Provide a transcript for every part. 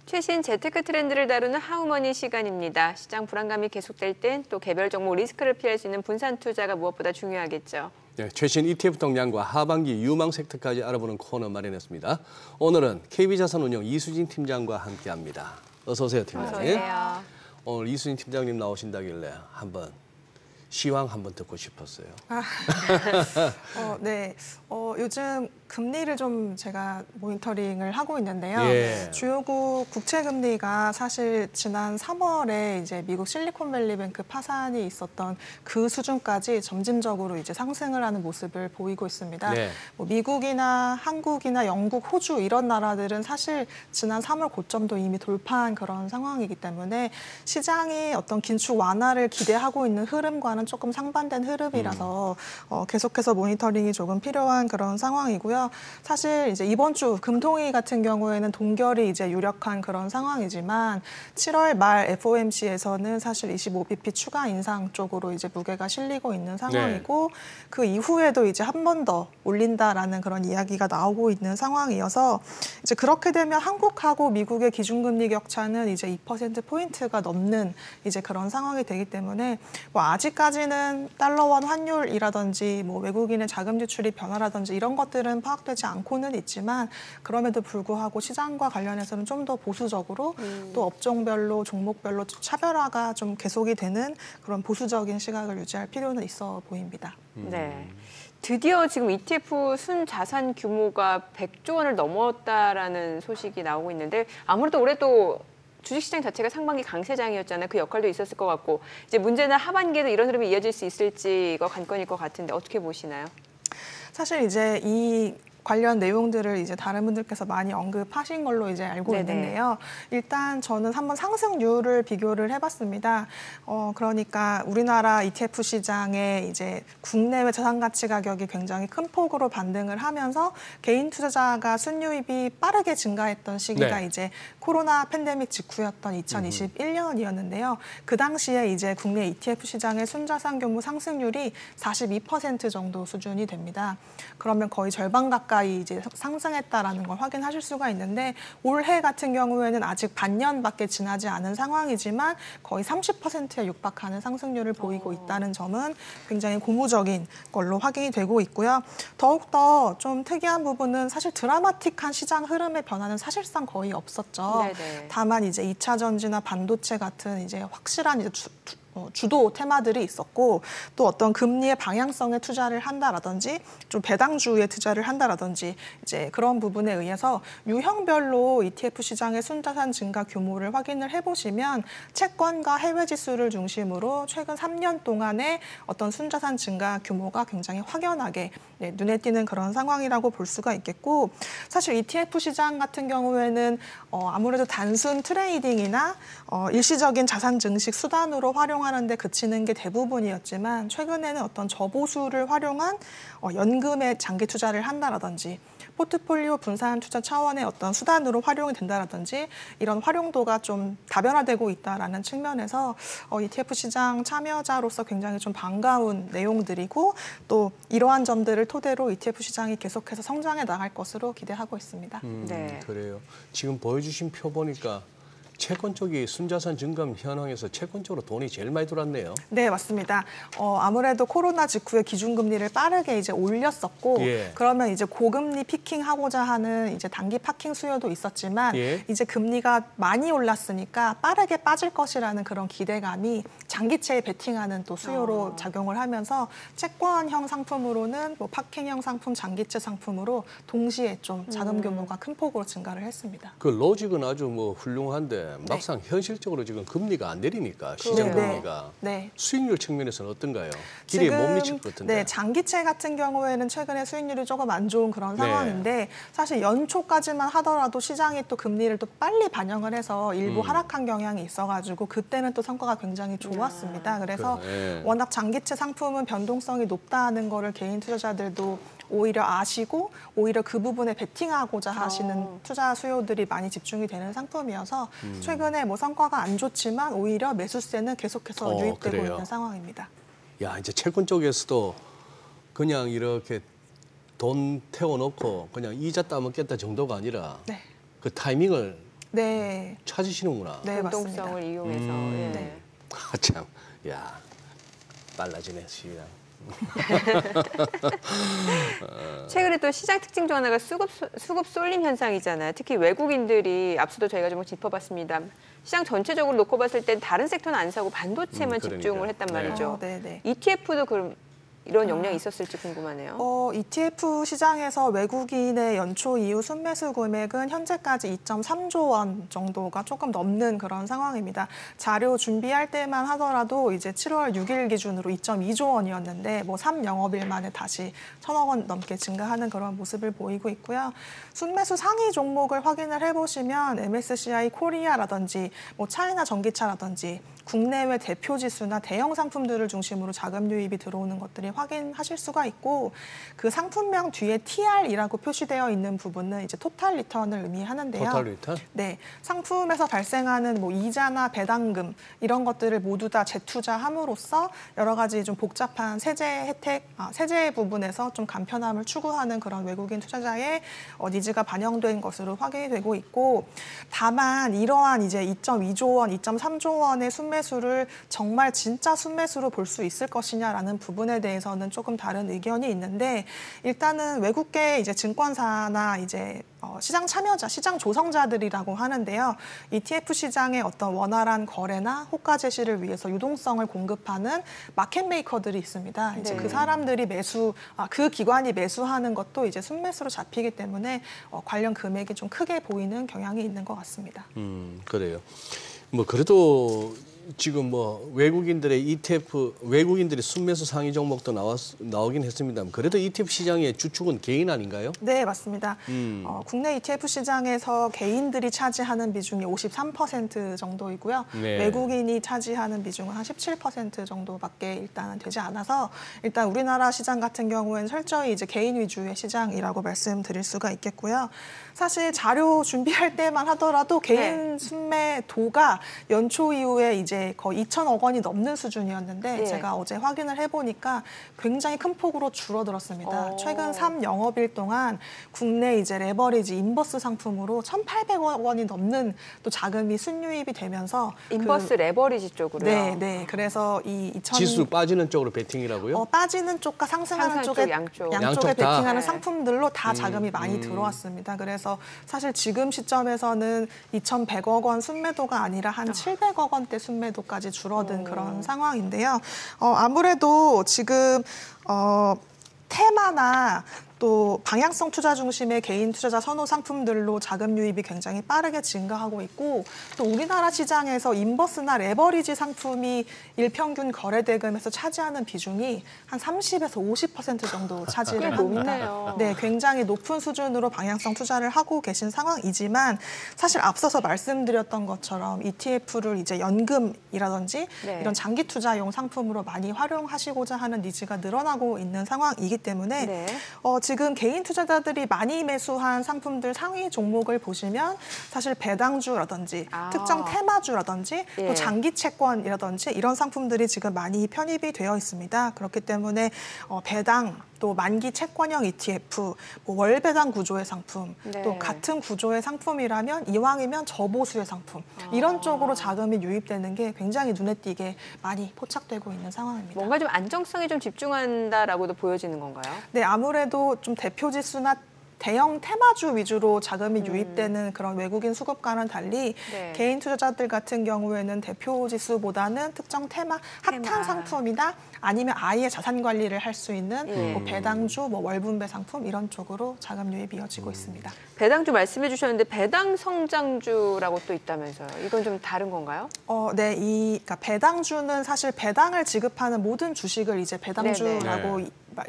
최신 재테크 트렌드를 다루는 하우머니 시간입니다. 시장 불안감이 계속될 땐 또 개별 종목 리스크를 피할 수 있는 분산 투자가 무엇보다 중요하겠죠. 네, 최신 ETF 동향과 하반기 유망 섹터까지 알아보는 코너 마련했습니다. 오늘은 KB자산운용 이수진 팀장과 함께합니다. 어서 오세요, 팀장님. 어서 오세요. 오늘 이수진 팀장님 나오신다길래 한번 시황 한번 듣고 싶었어요. 네. 요즘 금리를 좀 제가 모니터링을 하고 있는데요. 예. 주요국 국채 금리가 사실 지난 3월에 이제 미국 실리콘밸리뱅크 파산이 있었던 그 수준까지 점진적으로 이제 상승을 하는 모습을 보이고 있습니다. 네. 뭐 미국이나 한국이나 영국, 호주 이런 나라들은 사실 지난 3월 고점도 이미 돌파한 그런 상황이기 때문에 시장이 어떤 긴축 완화를 기대하고 있는 흐름과는 조금 상반된 흐름이라서 계속해서 모니터링이 조금 필요한 그런 상황이고요. 사실 이제 이번 주 금통위 같은 경우에는 동결이 이제 유력한 그런 상황이지만 7월 말 FOMC에서는 사실 25bp 추가 인상 쪽으로 이제 무게가 실리고 있는 상황이고 그 이후에도 이제 한 번 더 올린다라는 그런 이야기가 나오고 있는 상황이어서 이제 그렇게 되면 한국하고 미국의 기준금리 격차는 이제 2%포인트가 넘는 이제 그런 상황이 되기 때문에 뭐 아직까지는 달러원 환율이라든지 뭐 외국인의 자금 지출이 변화라든지 이런 것들은 파악되지 않고는 있지만 그럼에도 불구하고 시장과 관련해서는 좀 더 보수적으로 또 업종별로 종목별로 차별화가 좀 계속이 되는 그런 보수적인 시각을 유지할 필요는 있어 보입니다. 네. 드디어 지금 ETF 순자산 규모가 100조 원을 넘었다라는 소식이 나오고 있는데 아무래도 올해 또 주식시장 자체가 상반기 강세장이었잖아요. 그 역할도 있었을 것 같고 이제 문제는 하반기에도 이런 흐름이 이어질 수 있을지가 관건일 것 같은데 어떻게 보시나요? 사실 이제 이 관련 내용들을 이제 다른 분들께서 많이 언급하신 걸로 이제 알고 네네. 있는데요. 일단 저는 한번 상승률을 비교를 해봤습니다. 그러니까 우리나라 ETF 시장에 이제 국내외 자산 가치 가격이 굉장히 큰 폭으로 반등을 하면서 개인 투자자가 순유입이 빠르게 증가했던 시기가 이제 코로나 팬데믹 직후였던 2021년이었는데요. 그 당시에 이제 국내 ETF 시장의 순자산 규모 상승률이 42% 정도 수준이 됩니다. 그러면 거의 절반 가까이 이제 상승했다라는 걸 확인하실 수가 있는데 올해 같은 경우에는 아직 반년밖에 지나지 않은 상황이지만 거의 30%에 육박하는 상승률을 보이고 있다는 점은 굉장히 고무적인 걸로 확인이 되고 있고요. 더욱더 좀 특이한 부분은 사실 드라마틱한 시장 흐름의 변화는 사실상 거의 없었죠. 네네. 다만 이제 2차 전지나 반도체 같은 이제 확실한 이제 주도 테마들이 있었고 또 어떤 금리의 방향성에 투자를 한다라든지 좀 배당주에 투자를 한다라든지 이제 그런 부분에 의해서 유형별로 ETF 시장의 순자산 증가 규모를 확인을 해보시면 채권과 해외 지수를 중심으로 최근 3년 동안의 어떤 순자산 증가 규모가 굉장히 확연하게 눈에 띄는 그런 상황이라고 볼 수가 있겠고 사실 ETF 시장 같은 경우에는 아무래도 단순 트레이딩이나 일시적인 자산 증식 수단으로 활용하는 데 그치는 게 대부분이었지만 최근에는 어떤 저보수를 활용한 연금에 장기 투자를 한다라든지 포트폴리오 분산 투자 차원의 어떤 수단으로 활용이 된다라든지 이런 활용도가 좀 다변화되고 있다라는 측면에서 ETF 시장 참여자로서 굉장히 좀 반가운 내용들이고 또 이러한 점들을 토대로 ETF 시장이 계속해서 성장해 나갈 것으로 기대하고 있습니다. 네. 그래요. 지금 보여주신 표 보니까 채권 쪽이 순자산 증감 현황에서 채권 쪽으로 돈이 제일 많이 들어왔네요. 네, 맞습니다. 아무래도 코로나 직후에 기준금리를 빠르게 이제 올렸었고, 그러면 이제 고금리 피킹하고자 하는 이제 단기 파킹 수요도 있었지만, 이제 금리가 많이 올랐으니까 빠르게 빠질 것이라는 그런 기대감이 장기채에 베팅하는 또 수요로 작용을 하면서 채권형 상품으로는 뭐 파킹형 상품, 장기채 상품으로 동시에 좀 자금 규모가 큰 폭으로 증가를 했습니다. 그 로직은 아주 뭐 훌륭한데 막상 현실적으로 지금 금리가 안 내리니까 시장 금리가 수익률 측면에서는 어떤가요? 기대에 못 미칠 것 같은데. 네, 장기채 같은 경우에는 최근에 수익률이 조금 안 좋은 그런 상황인데 사실 연초까지만 하더라도 시장이 또 금리를 또 빨리 반영을 해서 일부 하락한 경향이 있어가지고 그때는 또 성과가 굉장히 좋았습니다. 그래서 워낙 장기채 상품은 변동성이 높다는 거를 개인 투자자들도 오히려 아시고 오히려 그 부분에 베팅하고자 하시는 투자 수요들이 많이 집중이 되는 상품이어서 최근에 뭐 성과가 안 좋지만 오히려 매수세는 계속해서 유입되고 있는 상황입니다. 야, 이제 채권 쪽에서도 그냥 이렇게 돈 태워놓고 그냥 이자 따먹겠다 정도가 아니라 그 타이밍을 네. 찾으시는구나. 네, 공동성을 맞습니다. 이용해서. 예. 네. 아, 참, 야, 빨라지네, 시간. 최근에 또 시장 특징 중 하나가 수급 쏠림 현상이잖아요. 특히 외국인들이 앞서도 저희가 좀 짚어봤습니다. 시장 전체적으로 놓고 봤을 땐 다른 섹터는 안 사고 반도체만 집중을 했단 말이죠. 네. ETF도 그럼 이런 영향이 있었을지 궁금하네요. ETF 시장에서 외국인의 연초 이후 순매수 금액은 현재까지 2.3조 원 정도가 조금 넘는 그런 상황입니다. 자료 준비할 때만 하더라도 이제 7월 6일 기준으로 2.2조 원이었는데 뭐 3영업일 만에 다시 1,000억 원 넘게 증가하는 그런 모습을 보이고 있고요. 순매수 상위 종목을 확인을 해보시면 MSCI 코리아라든지 뭐 차이나 전기차라든지 국내외 대표 지수나 대형 상품들을 중심으로 자금 유입이 들어오는 것들이 확인하실 수가 있고 그 상품명 뒤에 TR이라고 표시되어 있는 부분은 이제 토탈 리턴을 의미하는데요. 토탈 리턴? 네, 상품에서 발생하는 뭐 이자나 배당금 이런 것들을 모두 다 재투자함으로써 여러 가지 좀 복잡한 세제 혜택, 세제 부분에서 좀 간편함을 추구하는 그런 외국인 투자자의 니즈가 반영된 것으로 확인이 되고 있고 다만 이러한 이제 2.2조 원, 2.3조 원의 순매수를 정말 진짜 순매수로 볼 수 있을 것이냐라는 부분에 대해서는 조금 다른 의견이 있는데 일단은 외국계 이제 증권사나 이제 시장 참여자, 시장 조성자들이라고 하는데요. ETF 시장의 어떤 원활한 거래나 호가 제시를 위해서 유동성을 공급하는 마켓 메이커들이 있습니다. 이제 그 사람들이 그 기관이 매수하는 것도 이제 순매수로 잡히기 때문에 관련 금액이 좀 크게 보이는 경향이 있는 것 같습니다. 그래요. 뭐 그래도 지금 뭐 외국인들의 ETF, 외국인들의 순매수 상위 종목도 나오긴 했습니다만 그래도 ETF 시장의 주축은 개인 아닌가요? 네, 맞습니다. 국내 ETF 시장에서 개인들이 차지하는 비중이 53% 정도이고요. 네. 외국인이 차지하는 비중은 한 17% 정도밖에 일단은 되지 않아서 일단 우리나라 시장 같은 경우에는 철저히 이제 개인 위주의 시장이라고 말씀드릴 수가 있겠고요. 사실 자료 준비할 때만 하더라도 개인 순매도가 연초 이후에 이제 거의 2천억 원이 넘는 수준이었는데 제가 어제 확인을 해보니까 굉장히 큰 폭으로 줄어들었습니다. 최근 3영업일 동안 국내 이제 레버리지 인버스 상품으로 1,800억 원이 넘는 또 자금이 순유입이 되면서 인버스 레버리지 쪽으로요. 네. 그래서 지수 빠지는 쪽으로 베팅이라고요? 빠지는 쪽과 상승하는 쪽에 양쪽에 양쪽 베팅하는 상품들로 다 자금이 많이 들어왔습니다. 그래서 사실 지금 시점에서는 2,100억 원 순매도가 아니라 한 700억 원대 순매도까지 줄어든 그런 상황인데요. 아무래도 지금 테마나 또 방향성 투자 중심의 개인 투자자 선호 상품들로 자금 유입이 굉장히 빠르게 증가하고 있고 또 우리나라 시장에서 인버스나 레버리지 상품이 일평균 거래 대금에서 차지하는 비중이 한 30에서 50% 정도 차지를 합니다. 네, 굉장히 높은 수준으로 방향성 투자를 하고 계신 상황이지만 사실 앞서서 말씀드렸던 것처럼 ETF를 이제 연금이라든지 이런 장기 투자용 상품으로 많이 활용하시고자 하는 니즈가 늘어나고 있는 상황이기 때문에 지금 개인 투자자들이 많이 매수한 상품들 상위 종목을 보시면 사실 배당주라든지 특정 테마주라든지 또 장기 채권이라든지 이런 상품들이 지금 많이 편입이 되어 있습니다. 그렇기 때문에 배당 또 만기 채권형 ETF, 뭐 월배당 구조의 상품, 또 같은 구조의 상품이라면 이왕이면 저보수의 상품 이런 쪽으로 자금이 유입되는 게 굉장히 눈에 띄게 많이 포착되고 있는 상황입니다. 뭔가 좀 안정성에 좀 집중한다라고도 보여지는 건가요? 네, 아무래도 좀 대표 지수나 대형 테마주 위주로 자금이 유입되는 그런 외국인 수급과는 달리 개인 투자자들 같은 경우에는 대표 지수보다는 특정 테마, 핫한 상품이나 아니면 아예 자산 관리를 할 수 있는 뭐 배당주, 뭐 월분배 상품 이런 쪽으로 자금 유입이 이어지고 있습니다. 배당주 말씀해 주셨는데 배당 성장주라고 또 있다면서요. 이건 좀 다른 건가요? 네, 그러니까 배당주는 사실 배당을 지급하는 모든 주식을 이제 배당주라고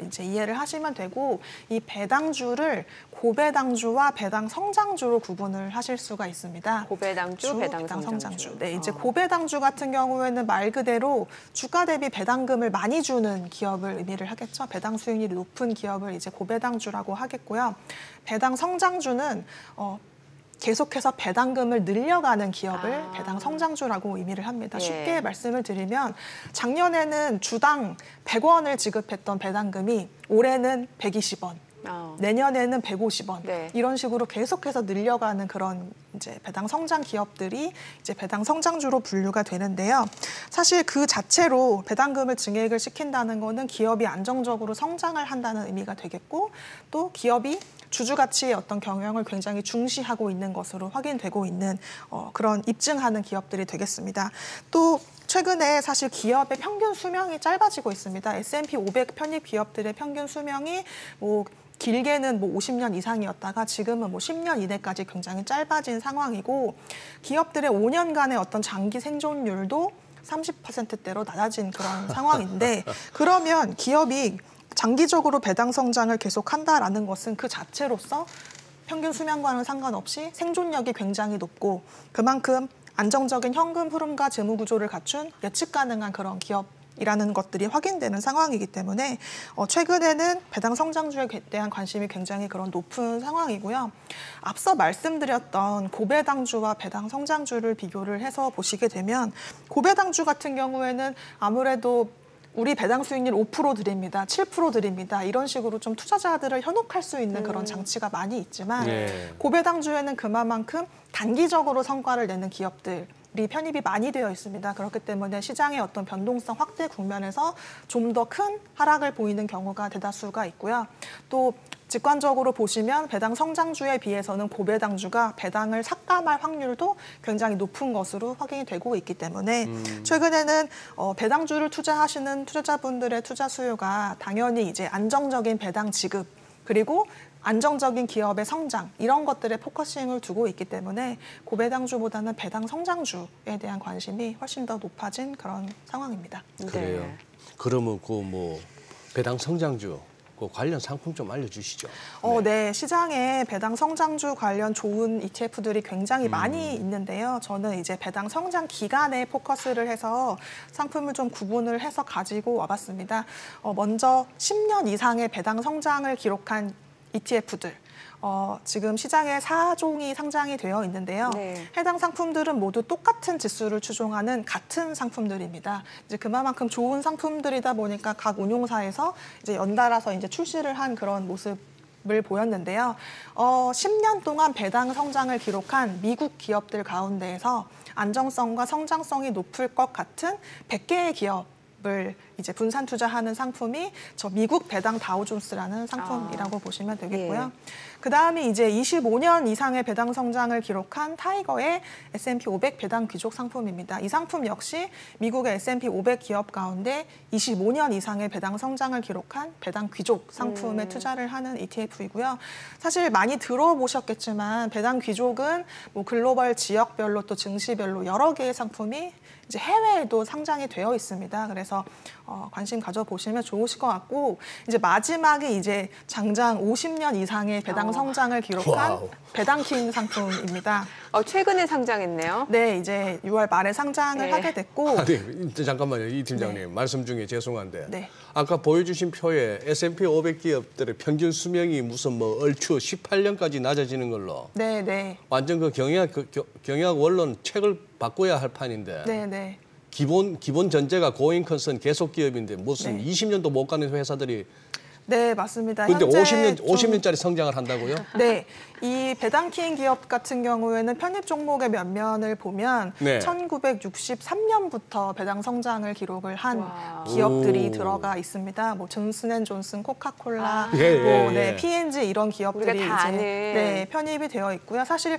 이제 이해를 하시면 되고 이 배당주를 고배당주와 배당 성장주로 구분을 하실 수가 있습니다. 고배당주, 배당 성장주. 네, 이제 고배당주 같은 경우에는 말 그대로 주가 대비 배당금을 많이 주는 기업을 의미를 하겠죠. 배당 수익률이 높은 기업을 이제 고배당주라고 하겠고요. 배당 성장주는 계속해서 배당금을 늘려가는 기업을 배당 성장주라고 의미를 합니다. 쉽게 말씀을 드리면 작년에는 주당 100원을 지급했던 배당금이 올해는 120원, 내년에는 150원 네. 이런 식으로 계속해서 늘려가는 그런 이제 배당 성장 기업들이 이제 배당 성장주로 분류가 되는데요. 사실 그 자체로 배당금을 증액을 시킨다는 거는 기업이 안정적으로 성장을 한다는 의미가 되겠고 또 기업이 주주 가치의 어떤 경영을 굉장히 중시하고 있는 것으로 확인되고 있는 그런 입증하는 기업들이 되겠습니다. 또 최근에 사실 기업의 평균 수명이 짧아지고 있습니다. S&P 500 편입 기업들의 평균 수명이 뭐 길게는 뭐 50년 이상이었다가 지금은 뭐 10년 이내까지 굉장히 짧아진 상황이고 기업들의 5년간의 어떤 장기 생존율도 30%대로 낮아진 그런 상황인데 그러면 기업이 장기적으로 배당 성장을 계속한다라는 것은 그 자체로서 평균 수명과는 상관없이 생존력이 굉장히 높고 그만큼 안정적인 현금 흐름과 재무 구조를 갖춘 예측 가능한 그런 기업이라는 것들이 확인되는 상황이기 때문에 최근에는 배당 성장주에 대한 관심이 굉장히 그런 높은 상황이고요. 앞서 말씀드렸던 고배당주와 배당 성장주를 비교를 해서 보시게 되면 고배당주 같은 경우에는 아무래도 우리 배당 수익률 5% 드립니다. 7% 드립니다. 이런 식으로 좀 투자자들을 현혹할 수 있는 그런 장치가 많이 있지만 고배당주에는 그만큼 단기적으로 성과를 내는 기업들이 편입이 많이 되어 있습니다. 그렇기 때문에 시장의 어떤 변동성 확대 국면에서 좀 더 큰 하락을 보이는 경우가 대다수가 있고요. 또 직관적으로 보시면 배당 성장주에 비해서는 고배당주가 배당을 삭감할 확률도 굉장히 높은 것으로 확인이 되고 있기 때문에 최근에는 배당주를 투자하시는 투자자분들의 투자 수요가 당연히 이제 안정적인 배당 지급 그리고 안정적인 기업의 성장 이런 것들에 포커싱을 두고 있기 때문에 고배당주보다는 배당 성장주에 대한 관심이 훨씬 더 높아진 그런 상황입니다. 그래요. 네. 그러면 그 뭐 배당 성장주 그 관련 상품 좀 알려주시죠. 네, 시장에 배당 성장주 관련 좋은 ETF들이 굉장히 많이 있는데요. 저는 이제 배당 성장 기간에 포커스를 해서 상품을 좀 구분을 해서 가지고 와봤습니다. 먼저 10년 이상의 배당 성장을 기록한 ETF들. 지금 시장에 4종이 상장이 되어 있는데요. 네. 해당 상품들은 모두 똑같은 지수를 추종하는 같은 상품들입니다. 이제 그만큼 좋은 상품들이다 보니까 각 운용사에서 이제 연달아서 이제 출시를 한 그런 모습을 보였는데요. 10년 동안 배당 성장을 기록한 미국 기업들 가운데에서 안정성과 성장성이 높을 것 같은 100개의 기업을 이제 분산 투자하는 상품이 저 미국 배당 다우존스라는 상품이라고 보시면 되겠고요. 그다음에 이제 25년 이상의 배당 성장을 기록한 타이거의 S&P 500 배당 귀족 상품입니다. 이 상품 역시 미국의 S&P 500 기업 가운데 25년 이상의 배당 성장을 기록한 배당 귀족 상품에 투자를 하는 ETF이고요. 사실 많이 들어보셨겠지만 배당 귀족은 뭐 글로벌 지역별로 또 증시별로 여러 개의 상품이 이제 해외에도 상장이 되어 있습니다. 그래서 관심 가져보시면 좋으실 것 같고 이제 마지막에 이제 장장 50년 이상의 배당 성장을 기록한 배당킹 상품입니다. 최근에 상장했네요. 네, 이제 6월 말에 상장을 하게 됐고. 아니, 잠깐만요, 이 팀장님 말씀 중에 죄송한데 네. 아까 보여주신 표에 S&P 500 기업들의 평균 수명이 무슨 뭐 얼추 18년까지 낮아지는 걸로. 네, 네. 완전 그 경영학 원론 책을 바꿔야 할 판인데. 네, 네. 기본 전제가 고잉 컨선 계속 기업인데 무슨 20년도 못 가는 회사들이. 네, 맞습니다. 근데 현재 50년짜리 성장을 한다고요? 네, 이 배당킹 기업 같은 경우에는 편입 종목의 면면을 보면 1963년부터 배당 성장을 기록을 한 기업들이 들어가 있습니다. 뭐 존슨앤존슨, 코카콜라, P&G 이런 기업들이 이제 편입이 되어 있고요. 사실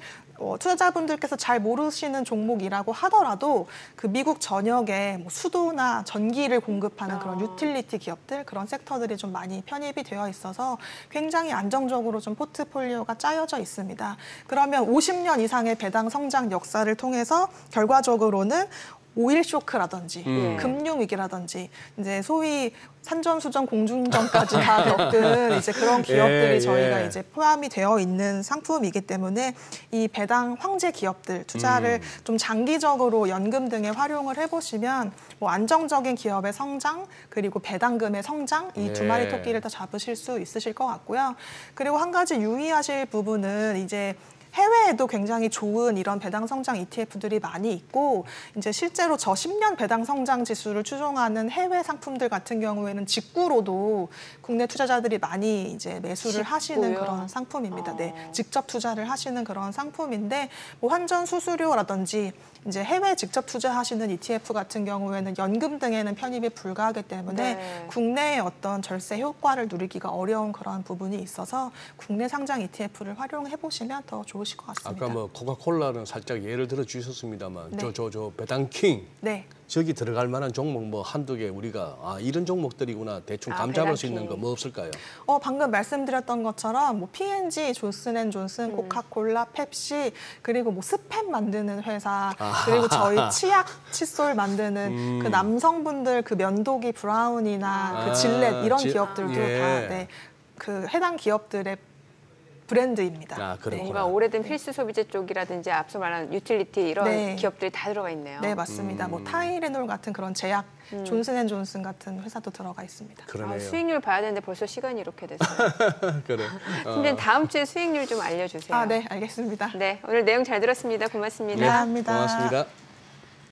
투자자분들께서 잘 모르시는 종목이라고 하더라도 그 미국 전역에 뭐 수도나 전기를 공급하는 그런 유틸리티 기업들 그런 섹터들이 좀 많이 편입이 되어 있어서 굉장히 안정적으로 좀 포트폴리오가 짜여져 있습니다. 그러면 50년 이상의 배당 성장 역사를 통해서 결과적으로는 오일 쇼크라든지 금융위기라든지 이제 소위 산전수전 공중전까지 다 겪은 이제 그런 기업들이 저희가 이제 포함이 되어 있는 상품이기 때문에 이 배당 황제 기업들 투자를 좀 장기적으로 연금 등에 활용을 해보시면 뭐 안정적인 기업의 성장 그리고 배당금의 성장 이 두 마리 토끼를 다 잡으실 수 있으실 것 같고요. 그리고 한 가지 유의하실 부분은 이제 해외에도 굉장히 좋은 이런 배당 성장 ETF들이 많이 있고 이제 실제로 저 10년 배당 성장 지수를 추종하는 해외 상품들 같은 경우에는 직구로도 국내 투자자들이 많이 이제 매수를 하시는 직구요? 그런 상품입니다. 네, 직접 투자를 하시는 그런 상품인데 뭐 환전 수수료라든지 이제 해외 직접 투자하시는 ETF 같은 경우에는 연금 등에는 편입이 불가하기 때문에 네. 국내의 어떤 절세 효과를 누리기가 어려운 그런 부분이 있어서 국내 상장 ETF를 활용해 보시면 더 좋으실 것 같습니다. 아까 뭐 코카콜라는 살짝 예를 들어 주셨습니다만 네. 저 배당킹 네. 저기 들어갈 만한 종목 뭐 한두 개 우리가 이런 종목들이구나 대충 감 잡을 수 있는 거 뭐 없을까요? 방금 말씀드렸던 것처럼 뭐 P&G, 존슨앤존슨, 코카콜라, 펩시 그리고 뭐 스팸 만드는 회사 그리고 저희 치약, 칫솔 만드는 그 남성분들 그 면도기 브라운이나 그 질렛 이런 기업들도 예. 다 네, 그 해당 기업들의 브랜드입니다. 그렇구나. 뭔가 오래된 필수 소비재 쪽이라든지 앞서 말한 유틸리티 이런 네. 기업들이 다 들어가 있네요. 네, 맞습니다. 뭐 타이레놀 같은 그런 제약, 존슨앤존슨 같은 회사도 들어가 있습니다. 그러네요. 수익률 봐야 되는데 벌써 시간이 이렇게 됐어요. 그래. 팀장님 다음 주에 수익률 좀 알려주세요. 네, 알겠습니다. 네, 오늘 내용 잘 들었습니다. 고맙습니다. 감사합니다. 고맙습니다.